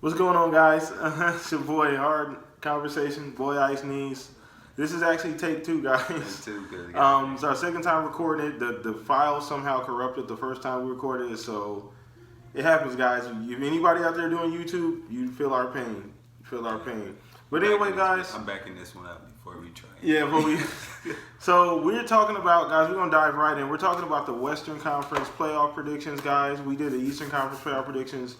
What's going on, guys? It's your boy Hard Conversation, boy Ice Knees. This is actually take two, guys. It's our second time recording it. The file somehow corrupted the first time we recorded it, so it happens, guys. If anybody out there doing YouTube, you feel our pain. But anyway, guys, I'm backing this one up before we try. Yeah, but so we're talking about, guys, we're gonna dive right in. We're talking about the Western Conference playoff predictions, guys. We did the Eastern Conference playoff predictions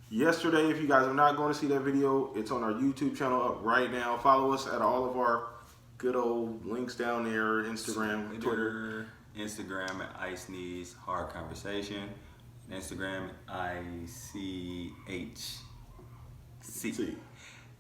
yesterday. If you guys are not going to see that video, it's on our YouTube channel up right now. Follow us at all of our good old links down there: Instagram, Twitter. Instagram at Ice Knees Hard Conversation. Instagram I.C.H.C.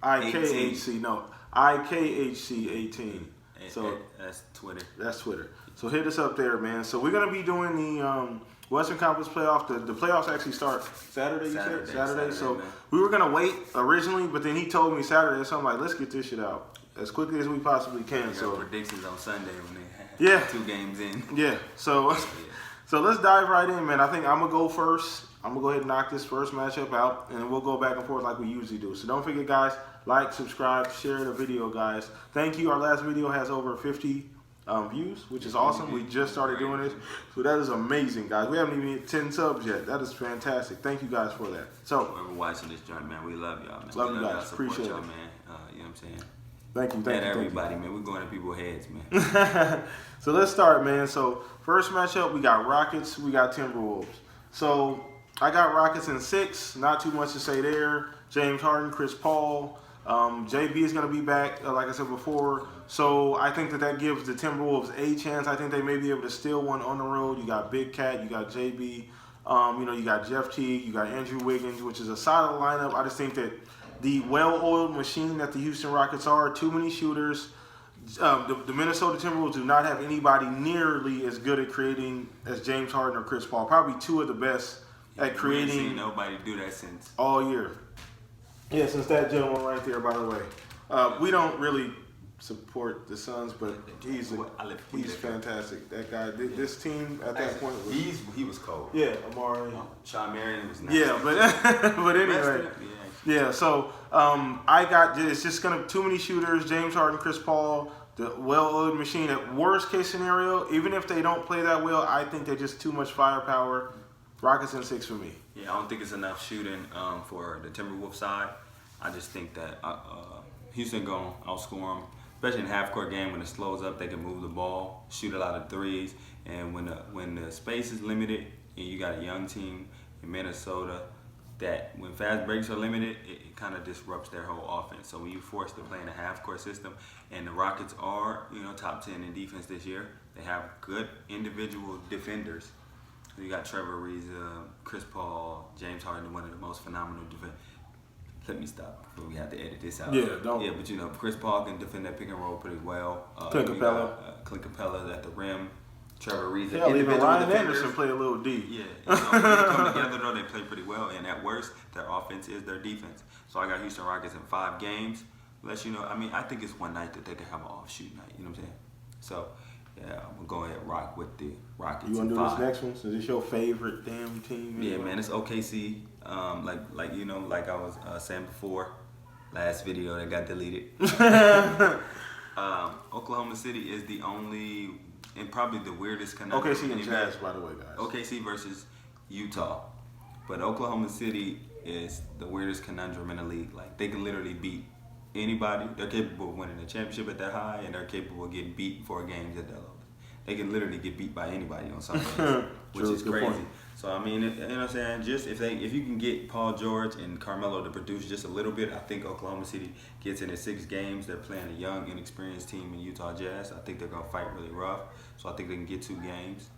I.K.H.C. No, I.K.H.C. 18. So that's Twitter. That's Twitter. So hit us up there, man. So we're gonna be doing the Western Conference playoff. The playoffs actually start Saturday. Saturday. So man. We were gonna wait originally, but then he told me Saturday, so I'm like, let's get this shit out as quickly as we possibly can. So predictions on Sunday when they have 2 games in. Yeah. So so let's dive right in, man. I think I'm gonna go first. I'm gonna go ahead and knock this first matchup out, and then we'll go back and forth like we usually do. So don't forget, guys, like, subscribe, share the video, guys. Thank you. Our last video has over 50 views, which is awesome. We just started doing this, so that is amazing, guys. We haven't even hit 10 subs yet. That is fantastic. Thank you guys for that. So whoever watching this joint, man, we love y'all, man. Love you guys. Appreciate y'all, it, man. You know what I'm saying? Thank you. Everybody, man. We're going to people's heads, man. So let's start, man. So first matchup, we got Rockets. We got Timberwolves. So I got Rockets in 6. Not too much to say there. James Harden, Chris Paul. JB is going to be back, like I said before. So I think that gives the Timberwolves a chance. I think they may be able to steal one on the road. You got Big Cat, you got JB, you got Jeff Teague, you got Andrew Wiggins, which is a solid lineup. I just think that the well-oiled machine that the Houston Rockets are, too many shooters. The Minnesota Timberwolves do not have anybody nearly as good at creating as James Harden or Chris Paul. Probably 2 of the best at creating. We ain't seen nobody do that since all year. Yeah, since that gentleman right there, by the way. We don't really support the Suns, but he's fantastic. That guy, this team at that point was he was cold. Yeah, Amari. Sean Marion was nice. Yeah, but anyway. Yeah, so I got it's just gonna too many shooters. James Harden, Chris Paul, the well-oiled machine. At worst case scenario, even if they don't play that well, I think they're just too much firepower. Rockets in 6 for me. Yeah, I don't think it's enough shooting for the Timberwolves side. I just think that Houston gonna outscore them, especially in half-court game when it slows up. They can move the ball, shoot a lot of threes, and when the space is limited and you got a young team in Minnesota, that when fast breaks are limited, it kind of disrupts their whole offense. So when you force to play in a half-court system, and the Rockets are top 10 in defense this year, they have good individual defenders. You got Trevor Ariza, Chris Paul, James Harden, one of the most phenomenal defenders. Let me stop before we have to edit this out. Yeah, don't. Yeah, but Chris Paul can defend that pick and roll pretty well. Clint Capella at the rim. Trevor Ariza. Hell, even Ryan Anderson play a little D. Yeah, when they come together though, they play pretty well. And at worst, their offense is their defense. So I got Houston Rockets in 5 games. I think it's one night that they can have an offshoot night. You know what I'm saying? So. Yeah, I'm gonna go ahead and rock with the Rockets. You wanna do this next one? So this your favorite damn team? Yeah, man, it's OKC. Like I was saying before, last video that got deleted. Oklahoma City is the only and probably the weirdest conundrum. OKC and Jazz, by the way, guys. OKC versus Utah, but Oklahoma City is the weirdest conundrum in the league. Like they can literally beat anybody. They're capable of winning a championship at that high, and they're capable of getting beat 4 games at that level. They can literally get beat by anybody on some days, which is crazy. Point. So I mean, you know what I'm saying? Just if you can get Paul George and Carmelo to produce just a little bit, I think Oklahoma City gets in 6 games. They're playing a young, inexperienced team in Utah Jazz. I think they're gonna fight really rough. So I think they can get 2 games.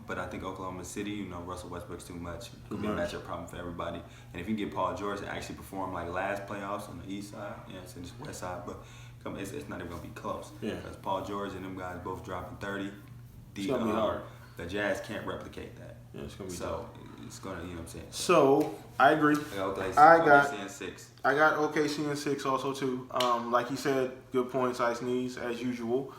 But I think Oklahoma City, Russell Westbrook's too much. It could be a matchup problem for everybody. And if you get Paul George to actually perform like last playoffs on the east side, it's in the west side, but it's not even going to be close. Yeah. Because Paul George and them guys both dropping 30. It's going to be hard. The Jazz can't replicate that. Yeah, it's going to be so it's going to, you know what I'm saying? So I agree. OKC in 6. I got OKC in 6 also too. Like you said, good points, Ice Knees, as usual.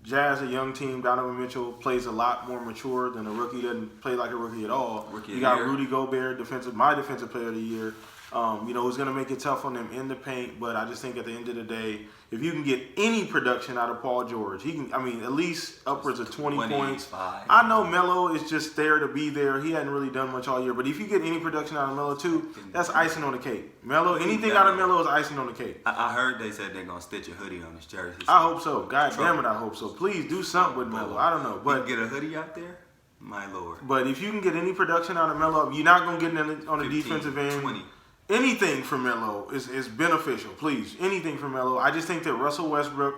Jazz, a young team. Donovan Mitchell plays a lot more mature than a rookie. Doesn't play like a rookie at all. You got Rudy Gobert, my defensive player of the year. Who's going to make it tough on them in the paint. But I just think at the end of the day, if you can get any production out of Paul George, he can. I mean, at least upwards of 20 points. I know Melo is just there to be there. He hadn't really done much all year. But if you get any production out of Melo too, that's icing on the cake. Anything out of Melo is icing on the cake. I heard they said they're going to stitch a hoodie on his jersey. I hope so. God damn it, I hope so. Please do something with Melo. I don't know, but get a hoodie out there. My lord. But if you can get any production out of Melo, you're not going to get it on the defensive end. 20. Anything from Melo is beneficial. Please, anything from Melo. I just think that Russell Westbrook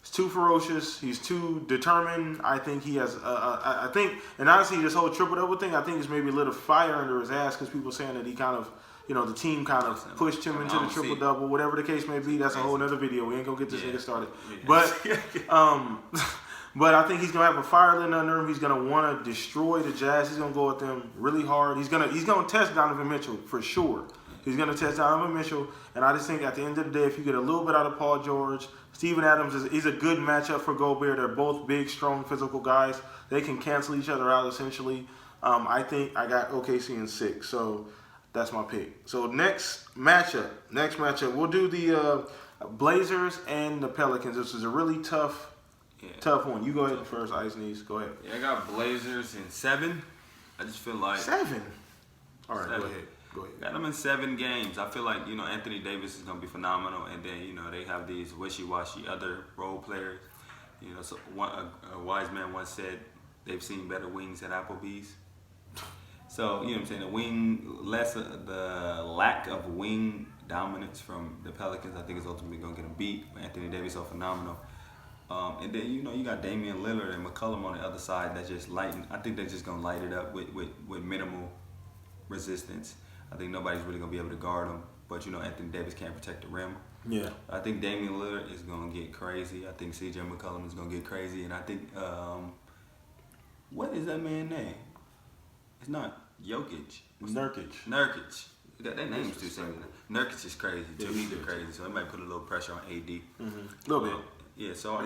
is too ferocious. He's too determined. I think he has. I think, and honestly, this whole triple double thing, I think is maybe a little fire under his ass because people saying that he kind of, the team kind of pushed him into the triple double, whatever the case may be. That's a whole other video. We ain't gonna get this nigga started, but. But I think he's gonna have a fire lit under him. He's gonna want to destroy the Jazz. He's gonna go at them really hard. He's gonna test Donovan Mitchell for sure. He's gonna test Donovan Mitchell, and I just think at the end of the day, if you get a little bit out of Paul George, Steven Adams he's a good matchup for Gobert. They're both big, strong, physical guys. They can cancel each other out essentially. I think I got OKC in 6, so that's my pick. So next matchup, we'll do the Blazers and the Pelicans. This is a really tough one. You go ahead first, Ice Knees. Go ahead. Yeah, I got Blazers in 7. I just feel like 7. All right, 7. Go ahead. Got them in 7 games. I feel like Anthony Davis is gonna be phenomenal, and then they have these wishy-washy other role players. So a wise man once said they've seen better wings at Applebee's. So what I'm saying, the lack of wing dominance from the Pelicans, I think is ultimately gonna get them beat. Anthony Davis so phenomenal. And then you got Damian Lillard and McCollum on the other side that just lighten. I think they're just gonna light it up with minimal resistance. I think nobody's really gonna be able to guard him. But Anthony Davis can't protect the rim. Yeah. I think Damian Lillard is gonna get crazy. I think CJ McCollum is gonna get crazy, and I think what is that man's name? It's not Jokic. Nurkic. Their name's too similar. Nurkic is crazy too. He's crazy, so it might put a little pressure on AD. A little bit. Yeah, so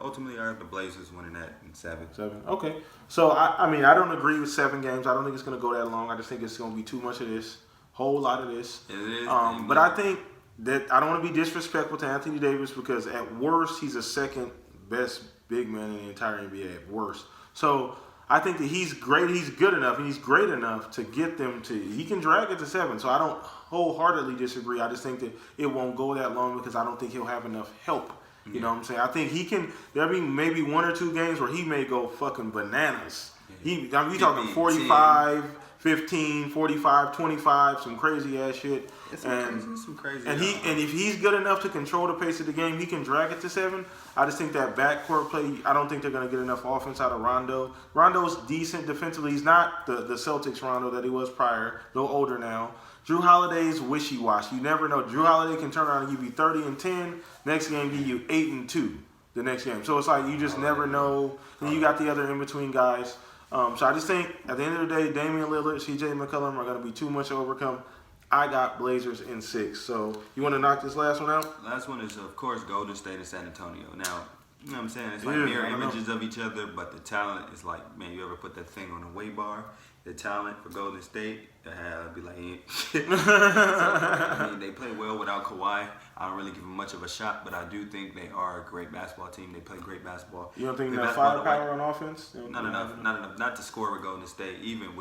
ultimately I have the Blazers winning that in 7. 7. Okay. So I don't agree with 7 games. I don't think it's gonna go that long. I just think it's gonna be too much of this, whole lot of this. It is. But I think that I don't want to be disrespectful to Anthony Davis because at worst he's a second best big man in the entire NBA at worst. So I think that he's great. He's good enough, and he's great enough to get them to. He can drag it to 7. So I don't wholeheartedly disagree. I just think that it won't go that long because I don't think he'll have enough help. You know what I'm saying? I think he can. There'll be maybe 1 or 2 games where he may go fucking bananas. We talking 45, 15, 45, 25, some crazy ass shit. Some crazy. And if he's good enough to control the pace of the game, he can drag it to 7. I just think that backcourt play. I don't think they're gonna get enough offense out of Rondo. Rondo's decent defensively. He's not the Celtics Rondo that he was prior. A little older now. Drew Holiday's wishy-washy. You never know. Drew Holiday can turn around and give you 30 and 10. Next game, give you 8 and 2. The next game. So it's like you just never know. And you got the other in-between guys. So I just think at the end of the day, Damian Lillard, CJ McCollum are going to be too much to overcome. I got Blazers in 6. So you want to knock this last one out? Last one is, of course, Golden State and San Antonio. Now, you know what I'm saying? It's like mirror images of each other, but the talent is like, man, you ever put that thing on a weight bar? The talent for Golden State, I'd be like, so, I mean, they play well without Kawhi. I don't really give them much of a shot, but I do think they are a great basketball team. They play great basketball. You don't think they have firepower on offense? Not enough. Not to score with Golden State, even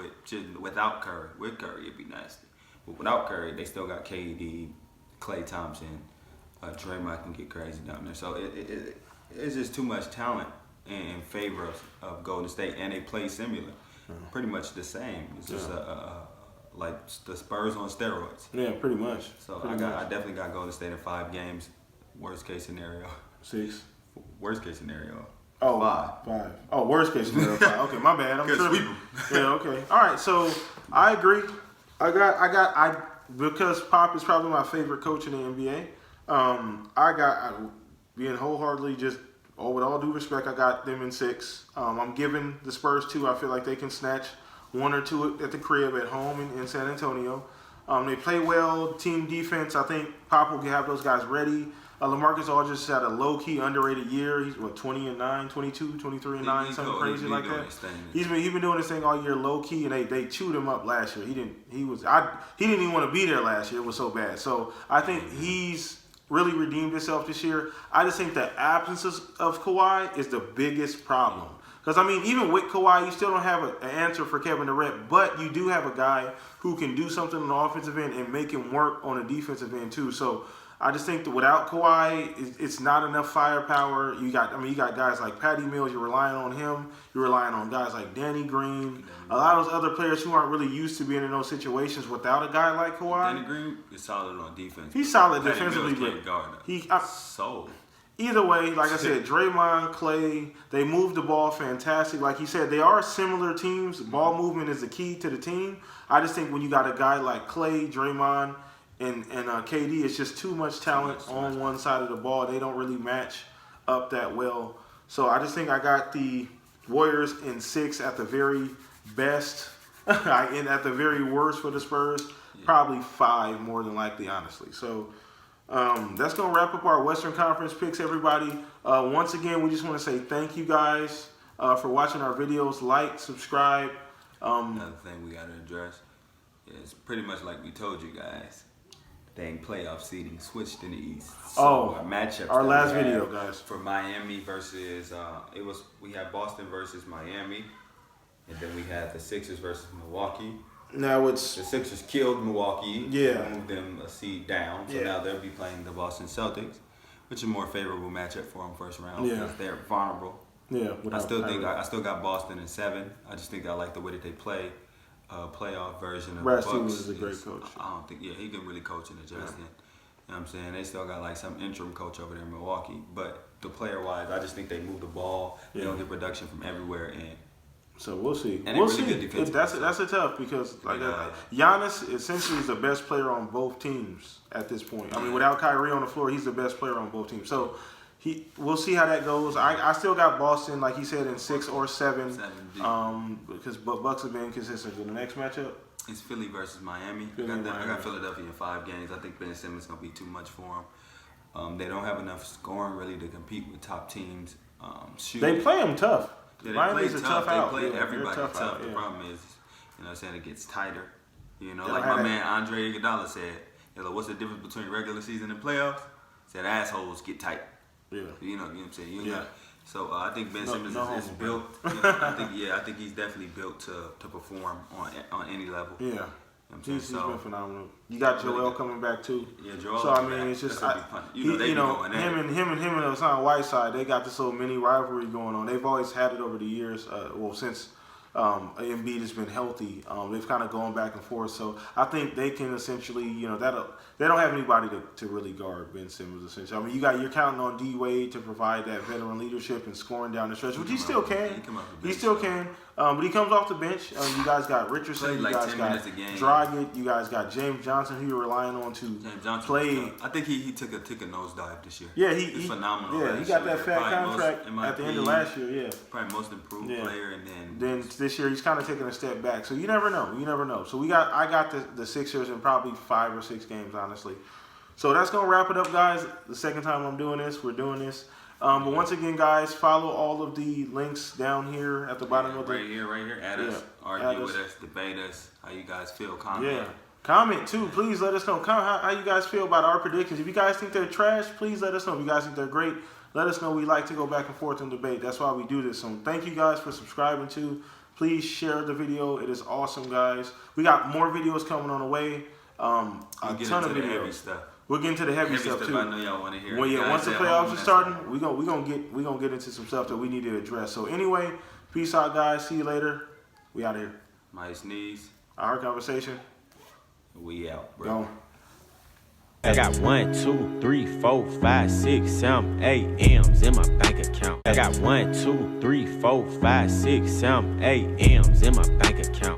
without Curry. With Curry, it'd be nasty. But without Curry, they still got KD, Klay Thompson, Draymond can get crazy down there. So it's just too much talent in favor of Golden State, and they play similar. Pretty much the same. It's just like the Spurs on steroids. Yeah, pretty much. So I definitely got Golden State in 5 games. Worst case scenario. 6. Worst case scenario. Oh, 5. Oh, worst case scenario 5. Okay, my bad. I'm tripping. Yeah, okay. All right, so I agree. Because Pop is probably my favorite coach in the NBA. Being wholeheartedly just. With all due respect, I got them in 6. I'm giving the Spurs 2. I feel like they can snatch 1 or 2 at the crib at home in San Antonio. They play well, team defense. I think Pop will have those guys ready. LaMarcus Aldridge had a low-key underrated year. He's 20-9, 22, 23-9, something crazy like that. He's been doing this thing all year low-key, and they chewed him up last year. He didn't even want to be there last year. It was so bad. So I think he's really redeemed himself this year. I just think the absence of Kawhi is the biggest problem. Because, I mean, even with Kawhi, you still don't have an answer for Kevin Durant, but you do have a guy who can do something on the offensive end and make him work on the defensive end, too. So I just think that without Kawhi, it's not enough firepower. You got guys like Patty Mills. You're relying on him. You're relying on guys like Danny Green. A lot of those other players who aren't really used to being in those situations without a guy like Kawhi. Danny Green is solid on defense. He's solid Patty defensively, Mills but can't guard him. Either way, like I said, Draymond, Clay, they move the ball fantastic. Like you said, they are similar teams. Ball movement is the key to the team. I just think when you got a guy like Clay, Draymond, and KD, it's just too much talent on one side of the ball. They don't really match up that well. So I just think I got the Warriors in 6 at the very best, and at the very worst for the Spurs, probably 5 more than likely, honestly. So that's going to wrap up our Western Conference picks, everybody. Once again, we just want to say thank you guys for watching our videos. Like, subscribe. Another thing we got to address is pretty much like we told you guys. Dang, playoff seeding switched in the East. So our matchups. Our last video, guys. For Miami versus, we had Boston versus Miami. And then we had the Sixers versus Milwaukee. Now the Sixers killed Milwaukee. Yeah. Moved them a seed down. So now they'll be playing the Boston Celtics, which is a more favorable matchup for them first round. Yeah. They're vulnerable. Yeah. I still got Boston in 7. I just think I like the way that they play. Playoff version of Brad the Bucks. Stevens is a great coach. I don't think, he can really coach and adjust it. You know what I'm saying? They still got like some interim coach over there in Milwaukee. But the player-wise, I just think they move the ball. They don't get production from everywhere. And so we'll see. And we'll really see. good defense. That's a tough because Giannis essentially is the best player on both teams at this point. I mean, without Kyrie on the floor, he's the best player on both teams. So we'll see how that goes. I still got Boston, like he said, in 6 or 7. Because Bucks have been consistent. In the next matchup, it's Philly versus Miami. I got Philadelphia in 5 games. I think Ben Simmons is gonna be too much for them. They don't have enough scoring really to compete with top teams. They play them tough. Yeah, Miami's a tough out. They play everybody tough. The problem is, it gets tighter. Like my man Andre Iguodala said, what's the difference between regular season and playoffs? Said assholes get tight. Yeah. You know what I'm saying? So I think Ben Simmons is built. I think he's definitely built to perform on any level. Yeah. He's been phenomenal. You got Joel coming back too. Yeah, Joel. So I mean, it's just him and Hassan Whiteside. They got this little mini rivalry going on. They've always had it over the years. Since Embiid has been healthy, they've kind of gone back and forth. So I think they can essentially, they don't have anybody to really guard Ben Simmons. Essentially, I mean, you're counting on D Wade to provide that veteran leadership and scoring down the stretch, which he still can. He still can. But he comes off the bench. You guys got Richardson. You guys got Dragic. You guys got James Johnson, who you're relying on to play. I think he took a nosedive this year. Yeah, he's phenomenal. Yeah, he got that fat contract at the end of last year. Yeah, probably most improved player, and then this year he's kind of taking a step back. So you never know. So I got the Sixers in probably 5 or 6 games, honestly. So that's gonna wrap it up, guys. The second time I'm doing this, we're doing this. But once again, guys, follow all of the links down here at the bottom of the right here. Add us, argue with us, debate us. How you guys feel? Comment. Yeah, comment too. Please let us know. Comment how you guys feel about our predictions. If you guys think they're trash, please let us know. If you guys think they're great, let us know. We like to go back and forth and debate. That's why we do this. So thank you guys for subscribing too. Please share the video. It is awesome, guys. We got more videos coming on the way. A ton of videos. We'll get into the heavy stuff too. I know y'all want to hear. Well, once the playoffs are starting, we gonna get into some stuff that we need to address. So anyway, peace out, guys. See you later. We out of here. My sneeze. Our conversation. We out, bro. Go. I got 1, 2, 3, 4, 5, 6, 7, 8 M's in my bank account. I got 1, 2, 3, 4, 5, 6, 7, 8 M's in my bank account.